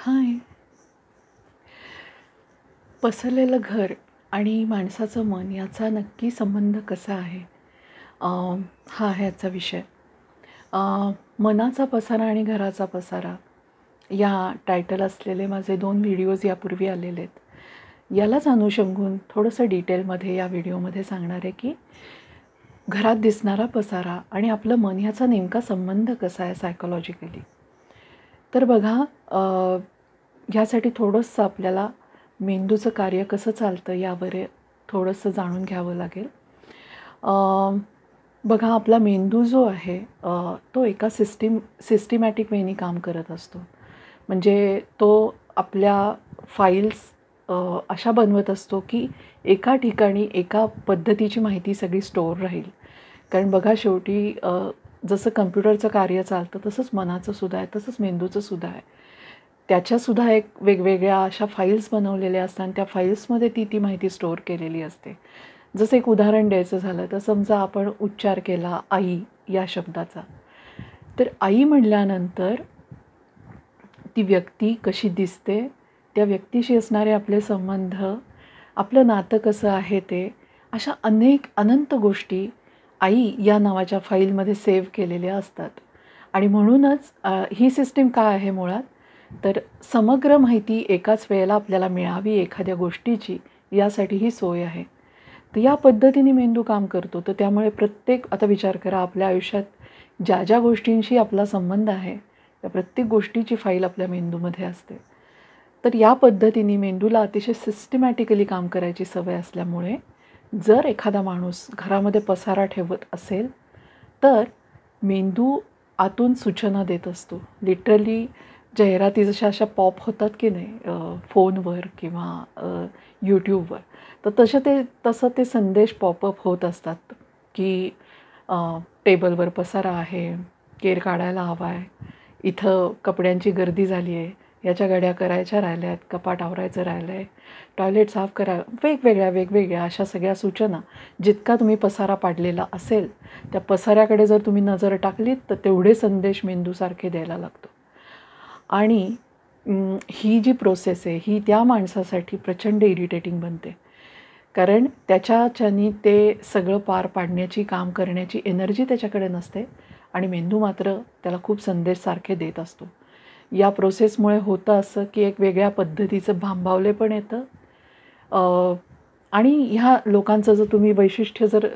हाय. पसरलेलं घर आणि माणसाचं मन याचा नक्की संबंध कसा आहे? अ, हा आहे आजचा विषय. अ, मनाचा पसारा आणि घराचा पसारा या टायटल असलेले माझे 2 व्हिडिओज यापूर्वी आलेले आहेत. यालाच अनुषंगून थोडंसं डिटेलमध्ये या व्हिडिओमध्ये सांगणार आहे, की घरात दिसणारा पसारा आणि आपलं मन ह्याचा नेमका संबंध कसा आहे सायकॉलॉजिकली. तर बघा, ह्यासाठी थोडंसं आपल्याला मेंदूचं कार्य कसं चालतं यावर थोडंसं जाणून घ्यावं लागेल. बघा, आपला मेंदू जो आहे तो एका सिस्टिमॅटिक वेनी काम करत असतो. म्हणजे तो आपल्या फाईल्स अशा बनवत असतो की एका ठिकाणी एका पद्धतीची माहिती सगळी स्टोअर राहील. कारण बघा, शेवटी जसं कम्प्युटरचं कार्य चालतं तसंच मनाचं सुद्धा आहे, तसंच मेंदूचं सुद्धा आहे. त्याच्यासुद्धा एक वेगवेगळ्या अशा फाईल्स बनवलेल्या असतात आणि त्या फाईल्समध्ये ती माहिती स्टोअर केलेली असते. जसं एक उदाहरण द्यायचं झालं तर समजा आपण उच्चार केला आई या शब्दाचा. तर आई म्हटल्यानंतर ती व्यक्ती कशी दिसते, त्या व्यक्तीशी असणारे आपले संबंध, आपलं नातं कसं आहे ते, अशा अनंत गोष्टी आई या नावाच्या फाईलमध्ये सेव्ह केलेल्या असतात. आणि म्हणूनच ही सिस्टीम काय आहे मुळात, तर समग्र माहिती एकाच वेळेला आपल्याला मिळावी एखाद्या गोष्टीची, यासाठी ही सोय आहे. तर या पद्धतीने मेंदू काम करतो. तर त्यामुळे आता विचार करा, आपल्या आयुष्यात ज्या ज्या गोष्टींशी आपला संबंध आहे त्या प्रत्येक गोष्टीची फाईल आपल्या मेंदूमध्ये असते. तर या पद्धतीने मेंदूला अतिशय सिस्टमॅटिकली काम करायची सवय असल्यामुळे जर एखादा माणूस घरामध्ये पसारा ठेवत असेल तर मेंदू आतून सूचना देत असतो. लिटरली जाहिराती जशा अशा पॉप होतात की नाही फोनवर किंवा यूट्यूबवर, तर तसं ते संदेश पॉपअप होत असतात की टेबलवर पसारा आहे, केर काढायला हवा आहे, इथं कपड्यांची गर्दी झाली आहे, याच्या घड्या करायच्या राहिल्या आहेत, कपाट आवरायचं राहिलं आहे, टॉयलेट साफ करा, वेगवेगळ्या अशा सगळ्या सूचना. जितका तुम्ही पसारा पाडलेला असेल त्या पसाऱ्याकडे जर तुम्ही नजर टाकलीत तर तेवढे संदेश मेंदूसारखे द्यायला लागतो. आणि ही जी प्रोसेस आहे ही त्या माणसासाठी प्रचंड इरिटेटिंग बनते. कारण त्याच्याच्यानी ते सगळं पार पाडण्याची, काम करण्याची एनर्जी त्याच्याकडे नसते आणि मेंदू मात्र त्याला खूप संदेश सारखे देत असतो. या प्रोसेसमुळे होतं असं की एक वेगळ्या पद्धतीचं भांबावलेपण येतं. आणि ह्या लोकांचं जर तुम्ही वैशिष्ट्य जर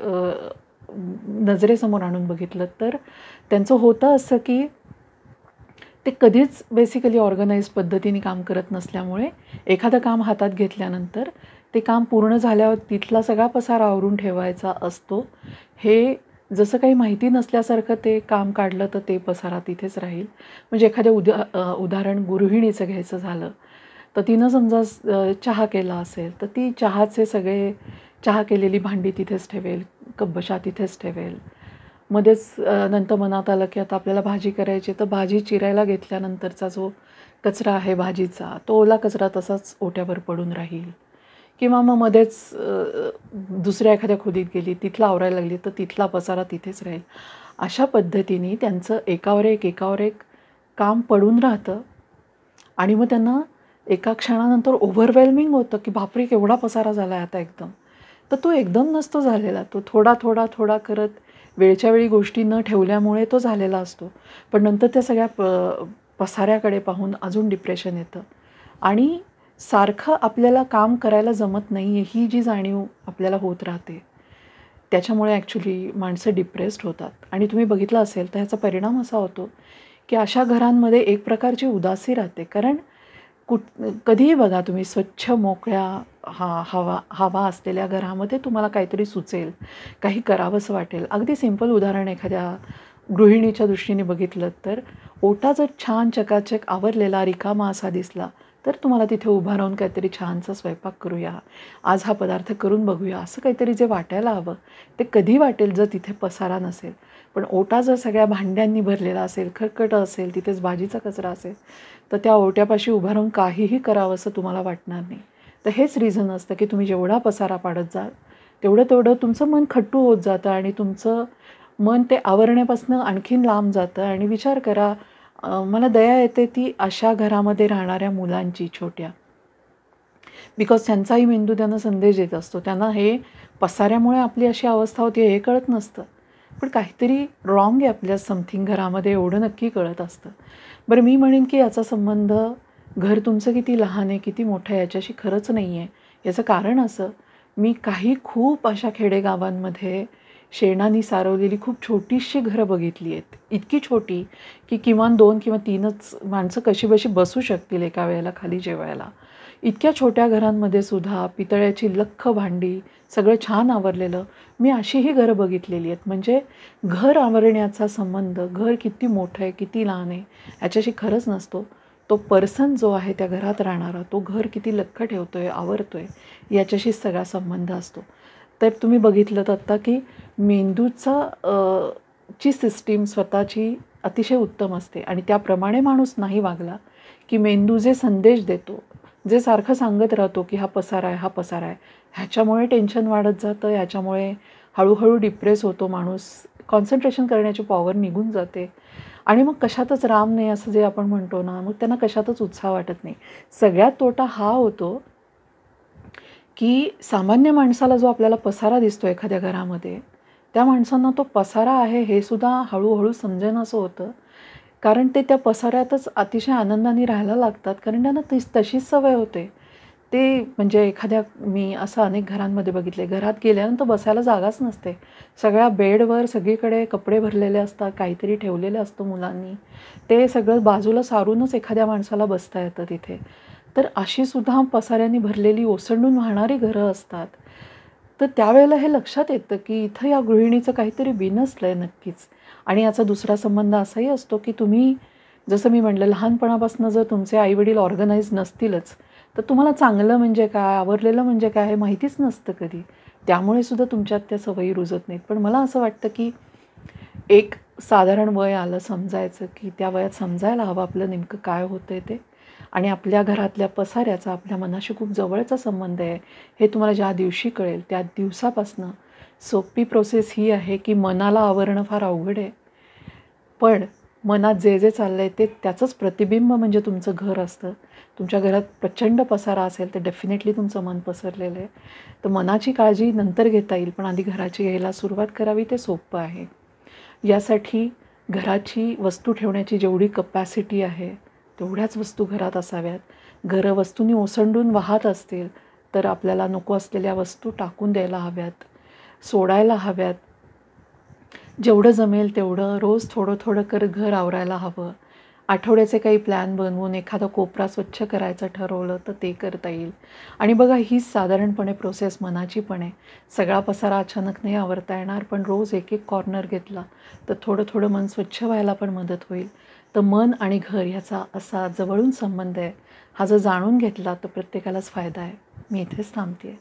नजरेसमोर आणून बघितलं तर त्यांचं होतं असं की ते कधीच बेसिकली ऑर्गनाइज पद्धतीने काम करत नसल्यामुळे एखादं काम हातात घेतल्यानंतर ते काम पूर्ण झाल्यावर तिथला सगळा पसारा आवरून ठेवायचा असतो. हे जसं काही माहिती नसल्यासारखं ते काम काढलं तर ते पसारा तिथेच राहील. म्हणजे एखाद्या उदाहरण गृहिणीचं घ्यायचं झालं तर तिनं समजा चहा केला असेल तर ती चहा केलेली भांडी तिथेच ठेवेल, कपबशा तिथेच ठेवेल. मध्येच नंतर मनात आलं की आता आपल्याला भाजी करायची, तर भाजी चिरायला घेतल्यानंतरचा जो कचरा आहे भाजीचा, तो ओला कचरा तसाच ओट्यावर पडून राहील. किंवा मग मध्येच दुसऱ्या एखाद्या खोलीत गेली, तिथला आवरायला लागली तर तिथला पसारा तिथेच राहील. अशा पद्धतीने त्यांचं एकावर एक काम पडून राहतं आणि मग त्यांना एका क्षणानंतर ओव्हरवेल्मिंग होतं की बापरे, केवढा पसारा झाला आहे आता एकदम. तर तो एकदम नसतो झालेला, तो थोडा करत वेळच्या वेळी गोष्टी न ठेवल्यामुळे तो झालेला असतो. पण नंतर त्या सगळ्या पसाऱ्याकडे पाहून अजून डिप्रेशन येतं आणि सारखं आपल्याला काम करायला जमत नाही आहे ही जी जाणीव आपल्याला होत राहते. त्याच्यामुळे ॲक्च्युली माणसं डिप्रेस्ड होतात. आणि तुम्ही बघितलं असेल तर ह्याचा परिणाम असा होतो की अशा घरांमध्ये एक प्रकारची उदासी राहते. कारण कधीही बघा तुम्ही, स्वच्छ मोकळ्या हवा असलेल्या घरामध्ये तुम्हाला काहीतरी सुचेल, काही करावंसं वाटेल. अगदी सिंपल उदाहरण एखाद्या गृहिणीच्या दृष्टीने बघितलं तर ओटा जर छान चकाचक आवरलेला रिकामा असा दिसला तर तुम्हाला तिथे उभा राहून काहीतरी छानसा स्वयंपाक करूया, आज हा पदार्थ करून बघूया, असं काहीतरी जे वाटायला हवं ते कधी वाटेल जर तिथे पसारा नसेल. पण ओटा जर सगळ्या भांड्यांनी भरलेला असेल, खरकटं असेल, तिथेच भाजीचा कचरा असेल तर त्या ओट्यापाशी उभा राहून काहीही करावं असं तुम्हाला वाटणार नाही. तर हेच रिझन असतं की तुम्ही जेवढा पसारा पाडत जाल तेवढं तुमचं मन खट्टू होत जातं आणि तुमचं मन ते आवरण्यापासून आणखीन लांब जातं. आणि विचार करा, मला दया येते ती अशा घरामध्ये राहणाऱ्या मुलांची छोट्या. बिकॉज त्यांचाही मेंदू त्यांना संदेश देत असतो. त्यांना हे पसाऱ्यामुळे आपली अशी अवस्था होती हे कळत नसतं. पण काहीतरी रॉंग आहे आपल्या समथिंग घरामध्ये एवढं नक्की कळत असतं. बरं, मी म्हणेन की याचा संबंध घर तुमचं किती लहान आहे किती मोठं आहे याच्याशी खरंच नाही आहे. याचं कारण असं, मी काही खूप अशा खेडेगावांमध्ये शेणानी सारवलेली खूप छोटीशी घरं बघितली आहेत. इतकी छोटी की किमान 2 किंवा 3च माणसं कशीबशी बसू शकतील एका वेळेला खाली जेवायला. इतक्या छोट्या घरांमध्ये सुद्धा पितळ्याची लख्ख भांडी, सगळं छान आवरलेलं. मी अशीही घरं बघितलेली आहेत. म्हणजे घर आवरण्याचा संबंध, घर किती मोठं आहे किती लहान आहे ह्याच्याशी खरंच नसतो. तो पर्सन जो आहे त्या घरात राहणारा, तो घर किती लख्ख ठेवतो आहे, आवरतो आहे याच्याशीच सगळा संबंध असतो. तर तुम्ही बघितलं आत्ता की मेंदूचा ची सिस्टीम स्वतःची अतिशय उत्तम असते आणि त्याप्रमाणे माणूस नाही वागला की मेंदू जे संदेश देतो, जे सारखं सांगत राहतो की हा पसारा आहे, हा पसारा आहे, ह्याच्यामुळे टेन्शन वाढत जातं, ह्याच्यामुळे हळूहळू डिप्रेस होतो माणूस, कॉन्सन्ट्रेशन करण्याची पॉवर निघून जाते आणि मग कशातच राम नाही असं जे आपण म्हणतो ना, मग त्यांना कशातच उत्साह वाटत नाही. सगळ्यात तोटा हा होतो की सामान्य माणसाला जो आपल्याला पसारा दिसतो एखाद्या घरामध्ये, त्या माणसांना तो पसारा आहे हे सुद्धा हळूहळू समजेनासं होतं. कारण ते त्या पसाऱ्यातच अतिशय आनंदाने राहायला लागतात, कारण त्यांना तशीच सवय होते. ते म्हणजे मी असं अनेक घरांमध्ये बघितले, घरात गेल्यानंतर बसायला जागाच नसते. सगळ्या बेडवर सगळीकडे कपडे भरलेले असतात, काहीतरी ठेवलेलं असतं मुलांनी. ते सगळं बाजूला सारूनच एखाद्या माणसाला बसता येतं तिथे. तर अशी सुद्धा पसाऱ्यांनी भरलेली ओसंडून वाहणारी घरं असतात. तर त्यावेळेला हे लक्षात येतं की इथं या गृहिणीचं काहीतरी बिनसलं आहे नक्कीच. आणि याचा दुसरा संबंध असाही असतो की तुम्ही, जसं मी म्हटलं, लहानपणापासून जर तुमचे आईवडील ऑर्गनाइज नसतीलच, तर तुम्हाला चांगलं म्हणजे काय, आवरलेलं म्हणजे काय हे माहितीच नसतं कधी. त्यामुळे सुद्धा तुमच्यात त्या सवयी रुजत नाहीत. पण मला असं वाटतं की एक साधारण वय आलं समजायचं की त्या वयात समजायला हवं आपलं नेमकं काय होतं आहे ते. आणि आपल्या घरातल्या पसाऱ्याचा आपल्या मनाशी खूप जवळचा संबंध आहे हे तुम्हाला ज्या दिवशी कळेल त्या दिवसापासनं सोपी प्रोसेस ही आहे की मनाला आवरणं फार अवघड आहे. पण मनात जे जे चाललं आहे ते त्याचंच प्रतिबिंब म्हणजे तुमचं घर असतं. तुमच्या घरात प्रचंड पसारा असेल तर डेफिनेटली तुमचं मन पसरलेलं आहे. तर मनाची काळजी नंतर घेता येईल, पण आधी घराची घ्यायला सुरुवात करावी, ते सोपं आहे. यासाठी घराची वस्तू ठेवण्याची जेवढी कपॅसिटी आहे तेवढ्याच वस्तू घरात असाव्यात. घरं वस्तूंनी ओसंडून वाहत असतील तर आपल्याला नको असलेल्या वस्तू टाकून द्यायला हव्यात, सोडायला हव्यात. जेवढं जमेल तेवढं रोज थोडं थोडं घर आवरायला हवं. आठवड्याचे काही प्लॅन बनवून एखादा कोपरा स्वच्छ करायचं ठरवलं तर ते करता येईल. आणि बघा, हीच साधारणपणे प्रोसेस मनाची पण आहे. सगळा पसारा अचानक नाही आवरता येणार, पण रोज एक एक कॉर्नर घेतला तर थोडं थोडं मन स्वच्छ व्हायला पण मदत होईल. तर मन आणि घर ह्याचा असा जवळून संबंध आहे. हा जर जाणून घेतला तर प्रत्येकालाच फायदा आहे. मी इथेच थांबते आहे.